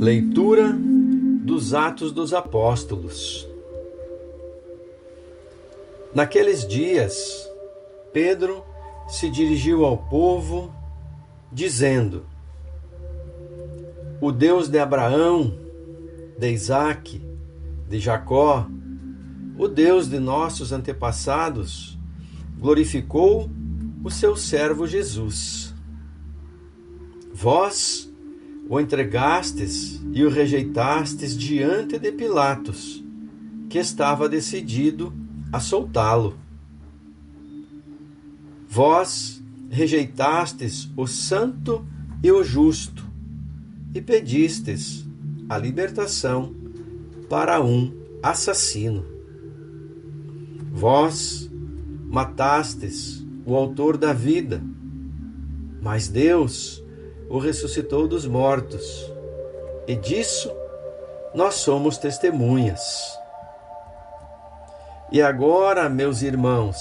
Leitura dos Atos dos Apóstolos. Naqueles dias, Pedro se dirigiu ao povo, dizendo: O Deus de Abraão, de Isaque, de Jacó, o Deus de nossos antepassados, glorificou o seu servo Jesus. Vós o entregastes e o rejeitastes diante de Pilatos, que estava decidido a soltá-lo. Vós rejeitastes o santo e o justo, e pedistes a libertação para um assassino. Vós matastes o autor da vida, mas Deus o ressuscitou dos mortos, e disso nós somos testemunhas. E agora, meus irmãos,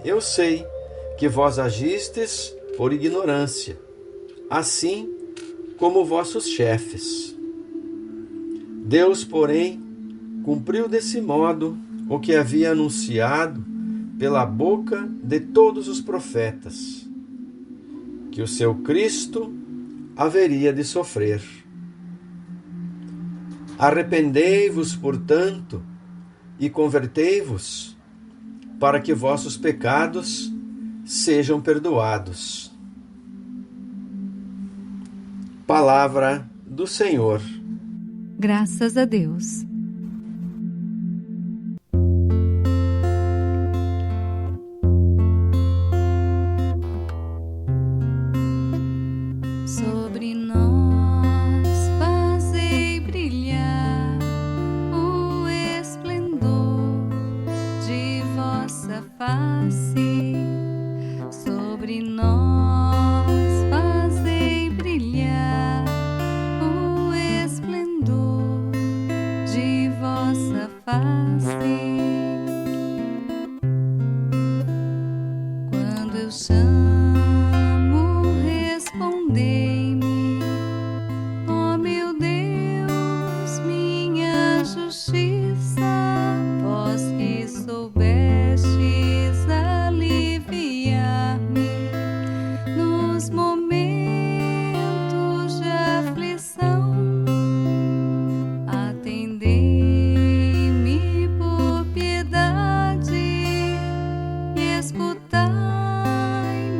eu sei que vós agistes por ignorância, assim como vossos chefes. Deus, porém, cumpriu desse modo o que havia anunciado pela boca de todos os profetas, que o seu Cristo haveria de sofrer. Arrependei-vos, portanto, e convertei-vos, para que vossos pecados sejam perdoados. Palavra do Senhor. Graças a Deus. Sobre nós fazei brilhar o esplendor de vossa face. Sobre nós fazei brilhar o esplendor de vossa face. Quando eu chamo, respondei-me, ó meu Deus, minha justiça, vós que soubestes aliviar-me nos momentos de aflição. Atendei-me por piedade e escutai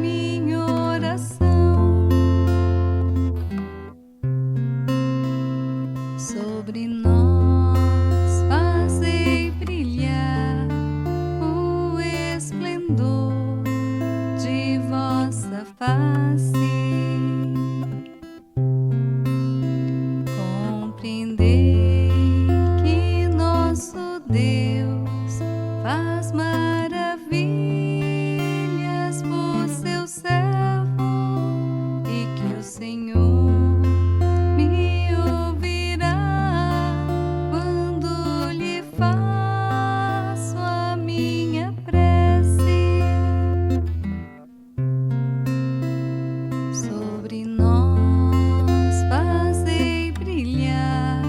minha oração. Sobre nós fazei brilhar o esplendor de vossa face. Compreendei que nosso Deus faz maravilhas por seu servo, e que o Senhor me ouvirá quando lhe faço a minha prece. Sobre nós fazei brilhar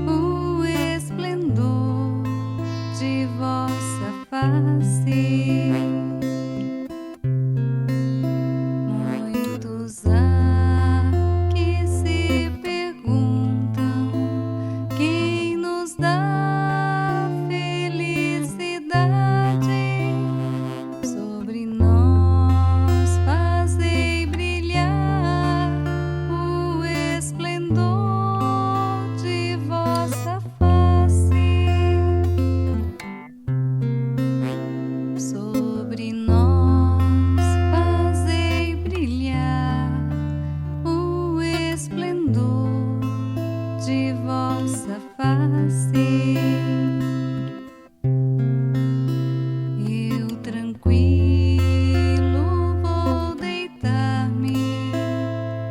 o esplendor de vossa face. Muitos há que se perguntam quem nos dá felicidade. Sobre nós fazei brilhar o esplendor de vossa face. Sobre nós fazei brilhar o esplendor de vossa face. Eu tranquilo vou deitar-me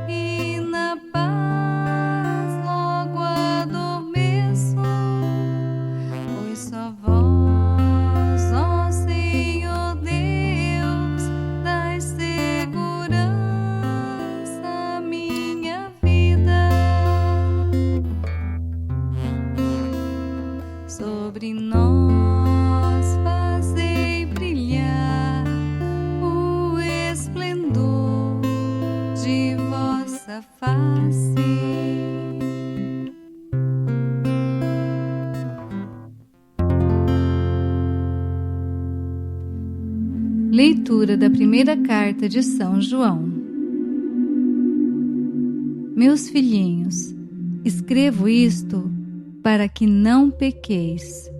e na paz logo adormeço, pois só vós, ó Senhor Deus, dai segurança à minha vida. Leitura da primeira carta de São João. Meus filhinhos, escrevo isto para que não pequeis.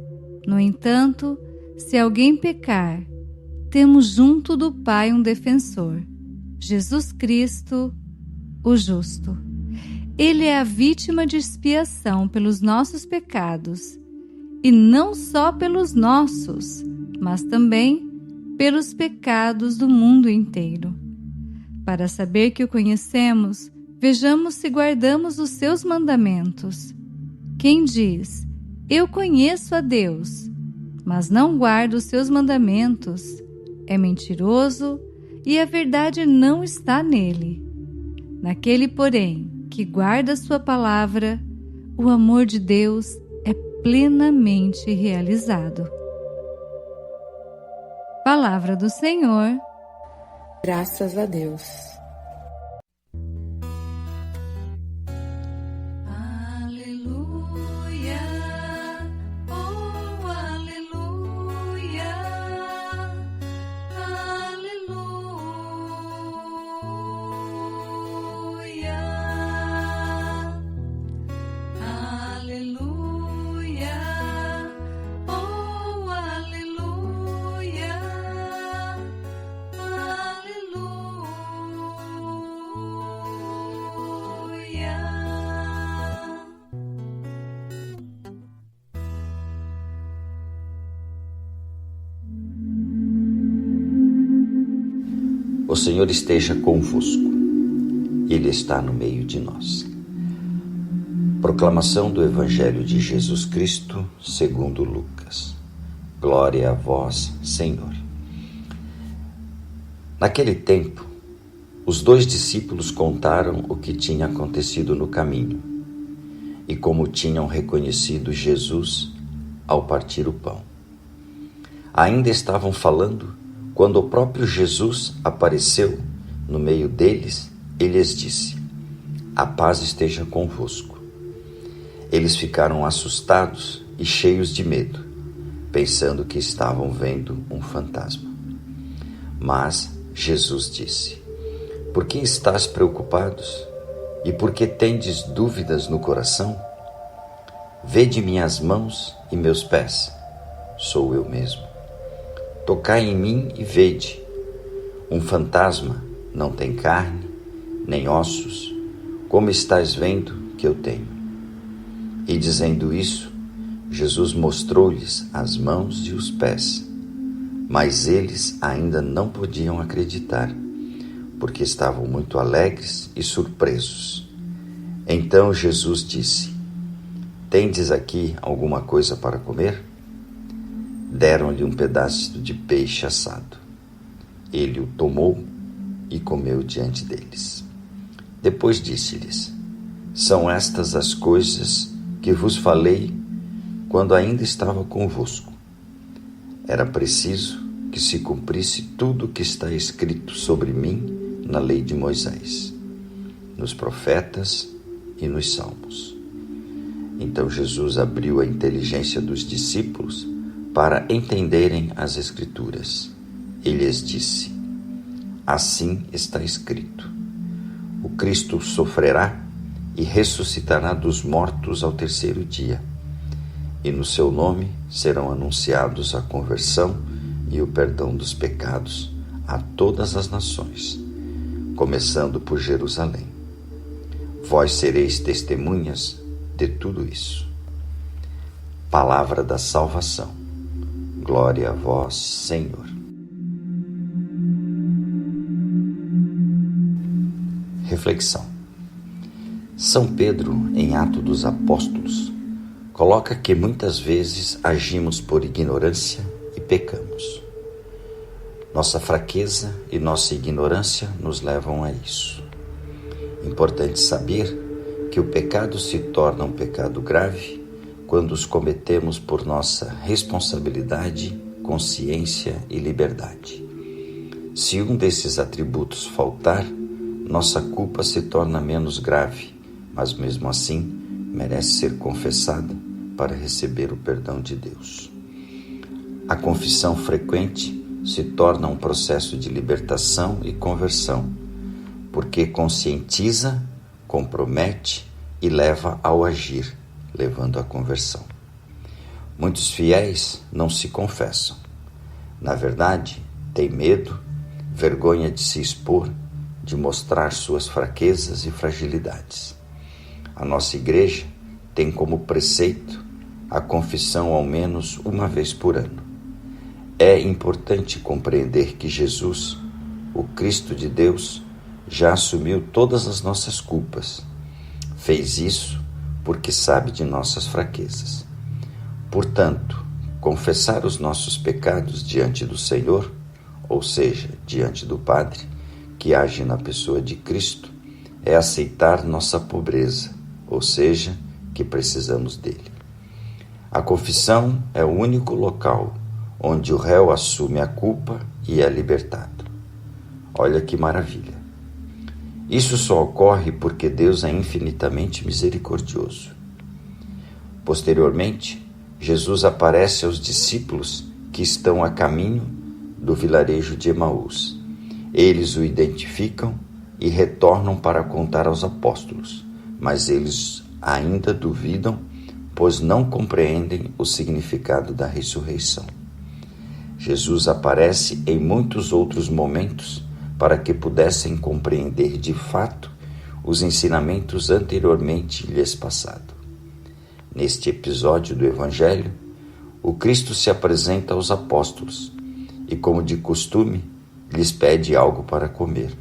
No entanto, se alguém pecar, temos junto do Pai um defensor, Jesus Cristo, o justo. Ele é a vítima de expiação pelos nossos pecados, e não só pelos nossos, mas também pelos pecados do mundo inteiro. Para saber que o conhecemos, vejamos se guardamos os seus mandamentos. Quem diz, eu conheço a Deus, mas não guarda os seus mandamentos, é mentiroso e a verdade não está nele. Naquele, porém, que guarda sua palavra, o amor de Deus é plenamente realizado. Palavra do Senhor. Graças a Deus. O Senhor esteja convosco. Ele está no meio de nós. Proclamação do Evangelho de Jesus Cristo, segundo Lucas. Glória a vós, Senhor. Naquele tempo, os 2 discípulos contaram o que tinha acontecido no caminho e como tinham reconhecido Jesus ao partir o pão. Ainda estavam falando quando o próprio Jesus apareceu no meio deles e lhes disse: a paz esteja convosco. Eles ficaram assustados e cheios de medo, pensando que estavam vendo um fantasma. Mas Jesus disse: por que estás preocupados e por que tendes dúvidas no coração? Vede minhas mãos e meus pés, sou eu mesmo. Tocai em mim e vede. Um fantasma não tem carne, nem ossos, como estáis vendo que eu tenho. E dizendo isso, Jesus mostrou-lhes as mãos e os pés, mas eles ainda não podiam acreditar, porque estavam muito alegres e surpresos. Então Jesus disse: tendes aqui alguma coisa para comer? Deram-lhe um pedaço de peixe assado. Ele o tomou e comeu diante deles. Depois disse-lhes: são estas as coisas que vos falei quando ainda estava convosco. Era preciso que se cumprisse tudo o que está escrito sobre mim na lei de Moisés, nos profetas e nos salmos. Então Jesus abriu a inteligência dos discípulos para entenderem as Escrituras. Ele lhes disse: assim está escrito: o Cristo sofrerá e ressuscitará dos mortos ao 3º dia, e no seu nome serão anunciados a conversão e o perdão dos pecados a todas as nações, começando por Jerusalém. Vós sereis testemunhas de tudo isso. Palavra da salvação. Glória a vós, Senhor. Reflexão. São Pedro, em Atos dos Apóstolos, coloca que muitas vezes agimos por ignorância e pecamos. Nossa fraqueza e nossa ignorância nos levam a isso. Importante saber que o pecado se torna um pecado grave quando os cometemos por nossa responsabilidade, consciência e liberdade. Se um desses atributos faltar, nossa culpa se torna menos grave, mas mesmo assim merece ser confessada para receber o perdão de Deus. A confissão frequente se torna um processo de libertação e conversão, porque conscientiza, compromete e leva ao agir, levando à conversão. Muitos fiéis não se confessam. Na verdade, têm medo, vergonha de se expor, de mostrar suas fraquezas e fragilidades. A nossa igreja tem como preceito a confissão ao menos uma vez por ano. É importante compreender que Jesus, o Cristo de Deus, já assumiu todas as nossas culpas. Fez isso porque sabe de nossas fraquezas. Portanto, confessar os nossos pecados diante do Senhor, ou seja, diante do Padre, que age na pessoa de Cristo, é aceitar nossa pobreza, ou seja, que precisamos dele. A confissão é o único local onde o réu assume a culpa e é libertado. Olha que maravilha! Isso só ocorre porque Deus é infinitamente misericordioso. Posteriormente, Jesus aparece aos discípulos que estão a caminho do vilarejo de Emaús. Eles o identificam e retornam para contar aos apóstolos, mas eles ainda duvidam, pois não compreendem o significado da ressurreição. Jesus aparece em muitos outros momentos para que pudessem compreender de fato os ensinamentos anteriormente lhes passados. Neste episódio do Evangelho, o Cristo se apresenta aos apóstolos e, como de costume, lhes pede algo para comer,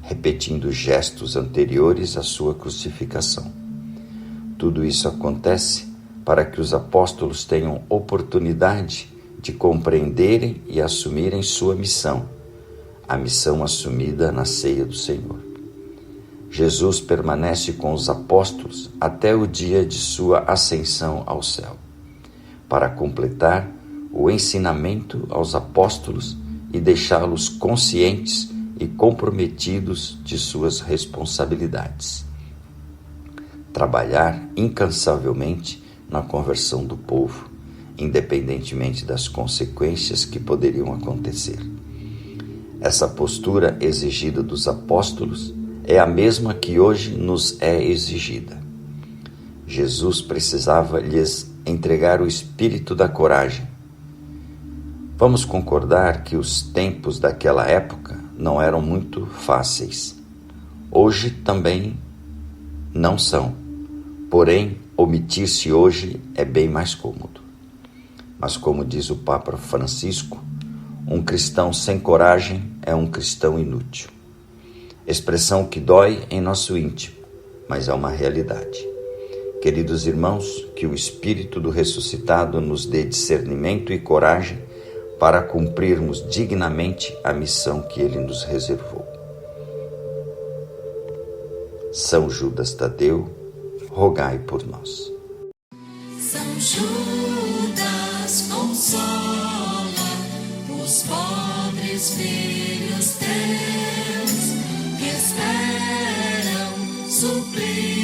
repetindo gestos anteriores à sua crucificação. Tudo isso acontece para que os apóstolos tenham oportunidade de compreenderem e assumirem sua missão, a missão assumida na ceia do Senhor. Jesus permanece com os apóstolos até o dia de sua ascensão ao céu, para completar o ensinamento aos apóstolos e deixá-los conscientes e comprometidos de suas responsabilidades. Trabalhar incansavelmente na conversão do povo, independentemente das consequências que poderiam acontecer. Essa postura exigida dos apóstolos é a mesma que hoje nos é exigida. Jesus precisava lhes entregar o espírito da coragem. Vamos concordar que os tempos daquela época não eram muito fáceis. Hoje também não são. Porém, omitir-se hoje é bem mais cômodo. Mas como diz o Papa Francisco, um cristão sem coragem é um cristão inútil. Expressão que dói em nosso íntimo, mas é uma realidade. Queridos irmãos, que o Espírito do ressuscitado nos dê discernimento e coragem para cumprirmos dignamente a missão que ele nos reservou. São Judas Tadeu, rogai por nós. São Judas, consola os pobres filhos teus que esperam suprir